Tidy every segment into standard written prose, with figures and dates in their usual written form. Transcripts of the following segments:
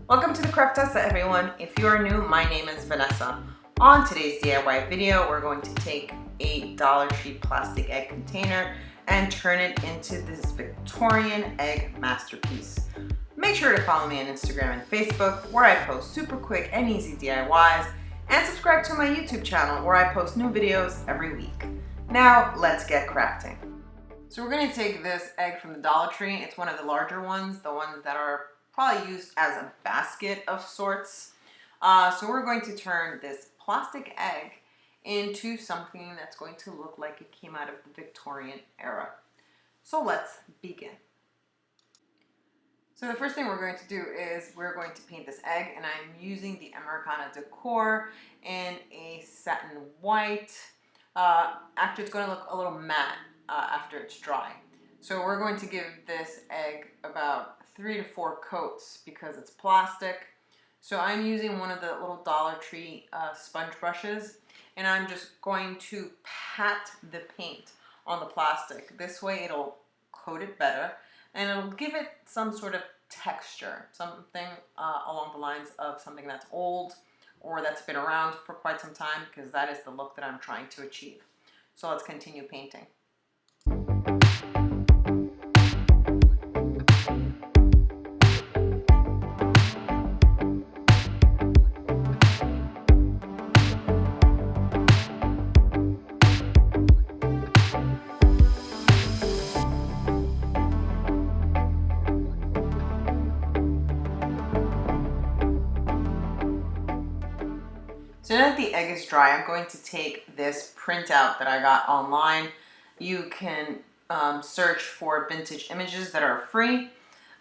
Welcome to the Craft Tessa, everyone. If you are new, my name is Vanessa. On today's DIY video, we're going to take a Dollar Tree plastic egg container and turn it into this Victorian egg masterpiece. Make sure to follow me on Instagram and Facebook, where I post super quick and easy DIYs, and subscribe to my YouTube channel, where I post new videos every week. Now, let's get crafting. So we're going to take this egg from the Dollar Tree. It's one of the larger ones, the ones that are probably used as a basket of sorts. So we're going to turn this plastic egg into something that's going to look like it came out of the Victorian era. So let's begin. So the first thing we're going to do is we're going to paint this egg, and I'm using the Americana decor in a satin white. Actually, it's going to look a little matte after it's dry. So we're going to give this egg about 3 to 4 coats because it's plastic. So I'm using one of the little Dollar Tree sponge brushes, and I'm just going to pat the paint on the plastic. This way it'll coat it better, and it'll give it some sort of texture, something along the lines of something that's old or that's been around for quite some time, because that is the look that I'm trying to achieve. So let's continue painting. So now that the egg is dry, I'm going to take this printout that I got online. You can search for vintage images that are free.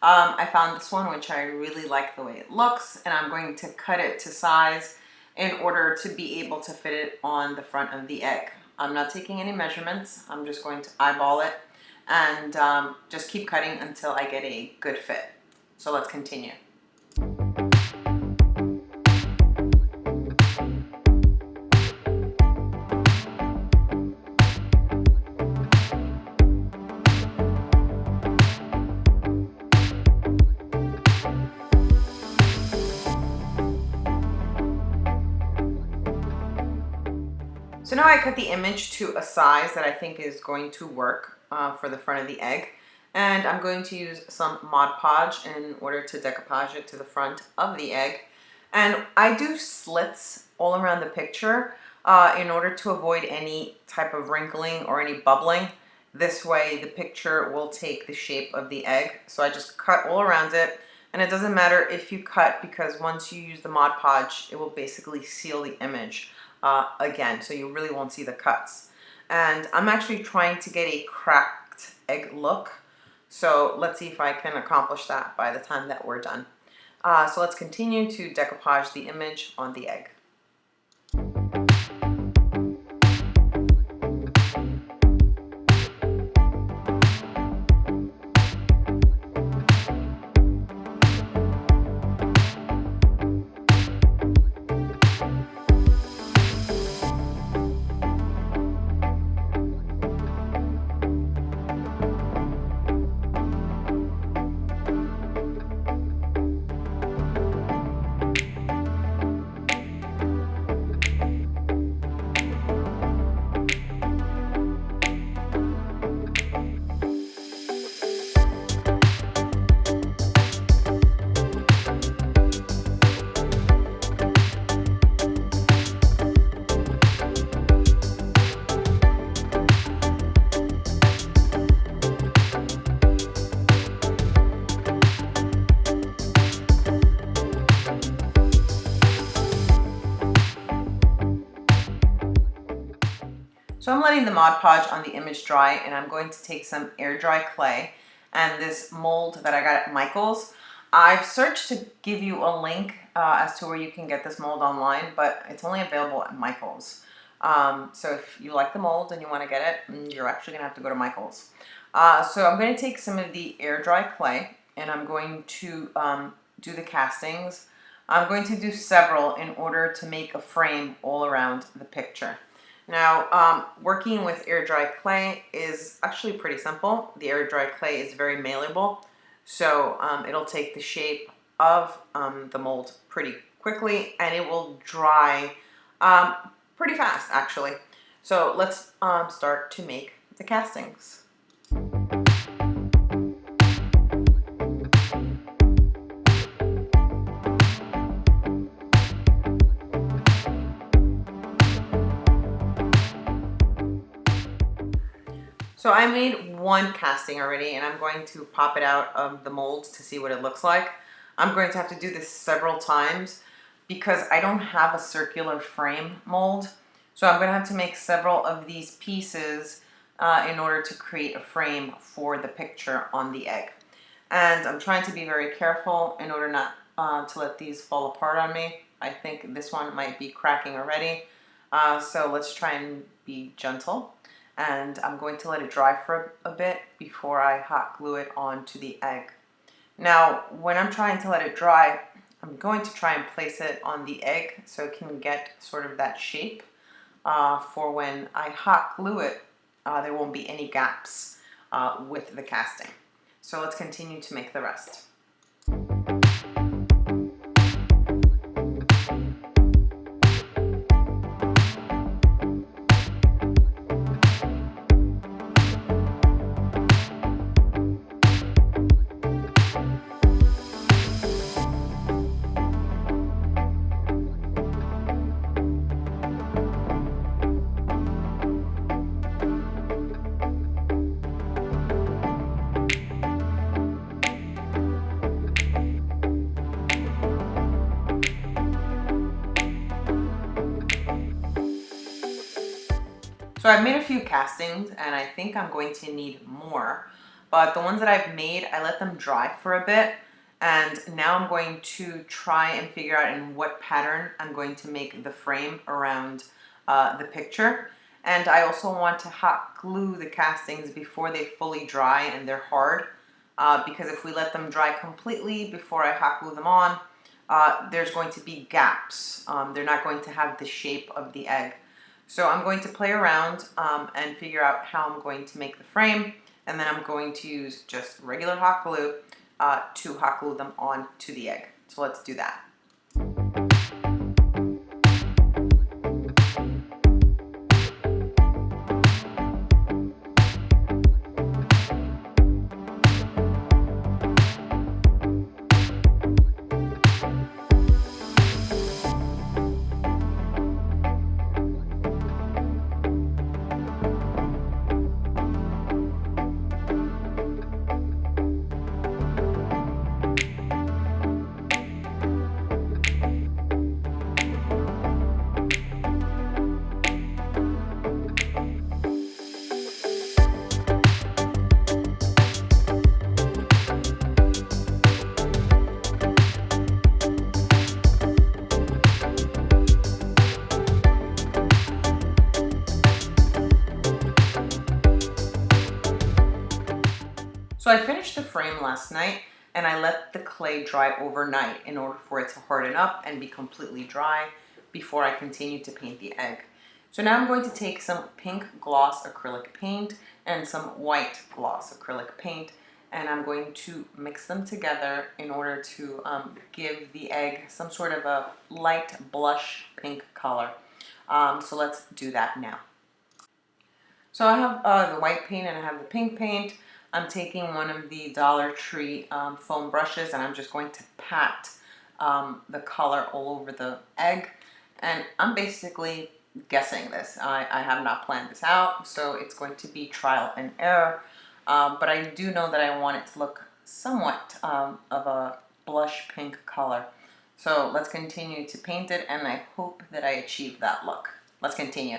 I found this one, which I really like the way it looks, and I'm going to cut it to size in order to be able to fit it on the front of the egg. I'm not taking any measurements. I'm just going to eyeball it and just keep cutting until I get a good fit. So let's continue. So now I cut the image to a size that I think is going to work for the front of the egg. And I'm going to use some Mod Podge in order to decoupage it to the front of the egg. And I do slits all around the picture in order to avoid any type of wrinkling or any bubbling. This way the picture will take the shape of the egg. So I just cut all around it. And it doesn't matter if you cut, because once you use the Mod Podge, it will basically seal the image again, so you really won't see the cuts. And I'm actually trying to get a cracked egg look, so let's see if I can accomplish that by the time that we're done. So let's continue to decoupage the image on the egg. So I'm letting the Mod Podge on the image dry, and I'm going to take some air dry clay and this mold that I got at Michael's. I've searched to give you a link as to where you can get this mold online, but it's only available at Michael's. So if you like the mold and you want to get it, you're actually going to have to go to Michael's. So I'm going to take some of the air dry clay, and I'm going to do the castings. I'm going to do several in order to make a frame all around the picture. Now, working with air dry clay is actually pretty simple. The air dry clay is very malleable, so it'll take the shape of the mold pretty quickly, and it will dry pretty fast actually. So let's start to make the castings. So I made one casting already, and I'm going to pop it out of the mold to see what it looks like. I'm going to have to do this several times because I don't have a circular frame mold. So I'm going to have to make several of these pieces in order to create a frame for the picture on the egg. And I'm trying to be very careful in order not to let these fall apart on me. I think this one might be cracking already. So let's try and be gentle. And I'm going to let it dry for a bit before I hot glue it onto the egg. Now, when I'm trying to let it dry, I'm going to try and place it on the egg so it can get sort of that shape for when I hot glue it, there won't be any gaps with the casting. So let's continue to make the rest. So I've made a few castings and I think I'm going to need more, but the ones that I've made, I let them dry for a bit, and now I'm going to try and figure out in what pattern I'm going to make the frame around the picture. And I also want to hot glue the castings before they fully dry and they're hard, because if we let them dry completely before I hot glue them on, there's going to be gaps. They're not going to have the shape of the egg. So I'm going to play around and figure out how I'm going to make the frame, and then I'm going to use just regular hot glue to hot glue them onto the egg. So let's do that. So I finished the frame last night and I let the clay dry overnight in order for it to harden up and be completely dry before I continue to paint the egg. So now I'm going to take some pink gloss acrylic paint and some white gloss acrylic paint, and I'm going to mix them together in order to give the egg some sort of a light blush pink color. So let's do that now. So I have the white paint and I have the pink paint. I'm taking one of the Dollar Tree foam brushes and I'm just going to pat the color all over the egg. And I'm basically guessing this. I have not planned this out, so it's going to be trial and error. But I do know that I want it to look somewhat of a blush pink color. So let's continue to paint it, and I hope that I achieve that look. Let's continue.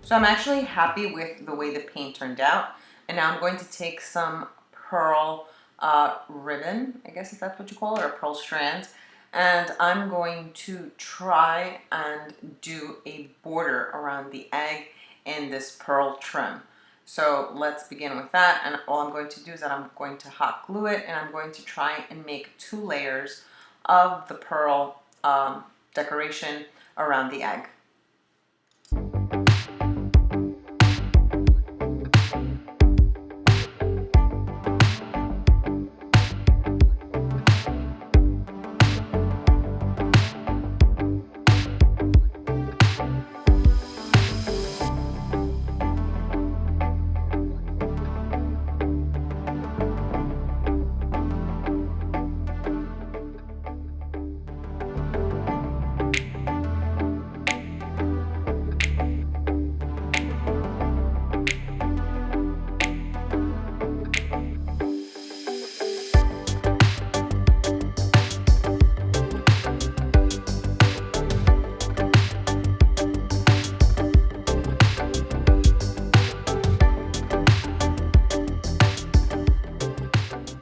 So I'm actually happy with the way the paint turned out. And now I'm going to take some pearl ribbon, I guess if that's what you call it, or pearl strands. And I'm going to try and do a border around the egg in this pearl trim. So let's begin with that. And all I'm going to do is that I'm going to hot glue it, and I'm going to try and make 2 layers of the pearl decoration around the egg.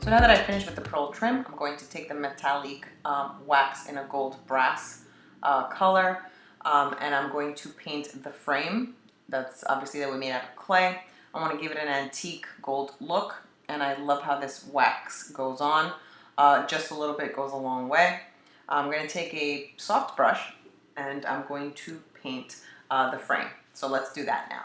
So now that I've finished with the pearl trim, I'm going to take the metallic wax in a gold brass color, and I'm going to paint the frame. That's obviously that we made out of clay. I want to give it an antique gold look, and I love how this wax goes on. Just a little bit goes a long way. I'm going to take a soft brush, and I'm going to paint the frame. So let's do that now.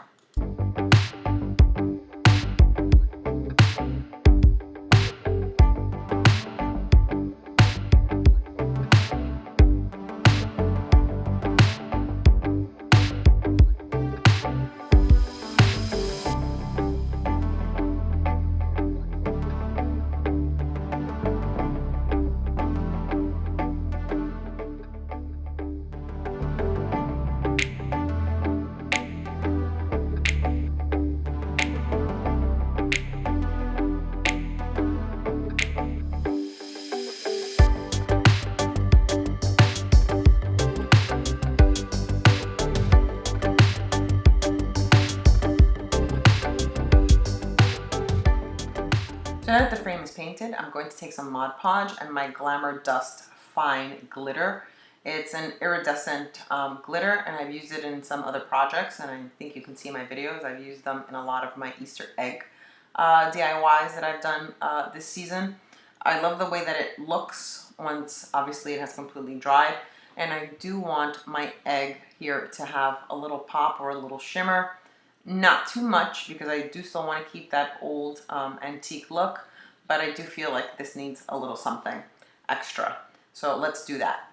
So now that the frame is painted, I'm going to take some Mod Podge and my Glamour Dust Fine Glitter. It's an iridescent glitter, and I've used it in some other projects, and I think you can see my videos. I've used them in a lot of my Easter egg DIYs that I've done this season. I love the way that it looks once, obviously, it has completely dried, and I do want my egg here to have a little pop or a little shimmer. Not too much, because I do still want to keep that old antique look, but I do feel like this needs a little something extra. So let's do that.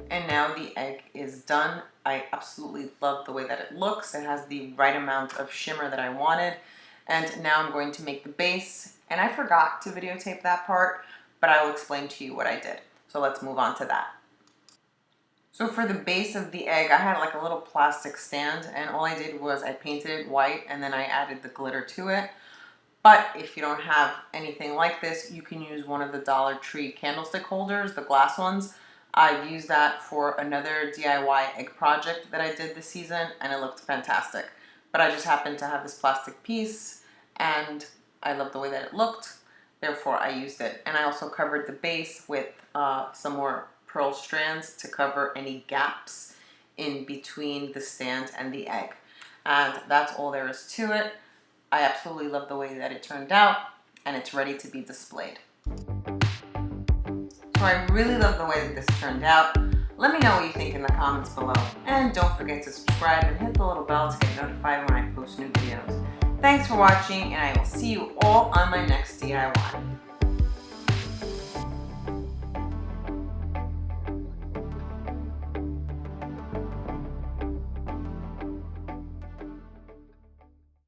And now the egg is done. I absolutely love the way that it looks. It has the right amount of shimmer that I wanted. And now I'm going to make the base. And I forgot to videotape that part, but I will explain to you what I did. So let's move on to that. So for the base of the egg, I had like a little plastic stand, and all I did was I painted it white, and then I added the glitter to it. But if you don't have anything like this, you can use one of the Dollar Tree candlestick holders, the glass ones. I've used that for another DIY egg project that I did this season, and it looked fantastic. But I just happened to have this plastic piece, and I love the way that it looked. Therefore, I used it. And I also covered the base with some more pearl strands to cover any gaps in between the stand and the egg. And that's all there is to it. I absolutely love the way that it turned out, and it's ready to be displayed. So I really love the way that this turned out. Let me know what you think in the comments below. And don't forget to subscribe and hit the little bell to get notified when I post new videos. Thanks for watching, and I will see you all on my next DIY.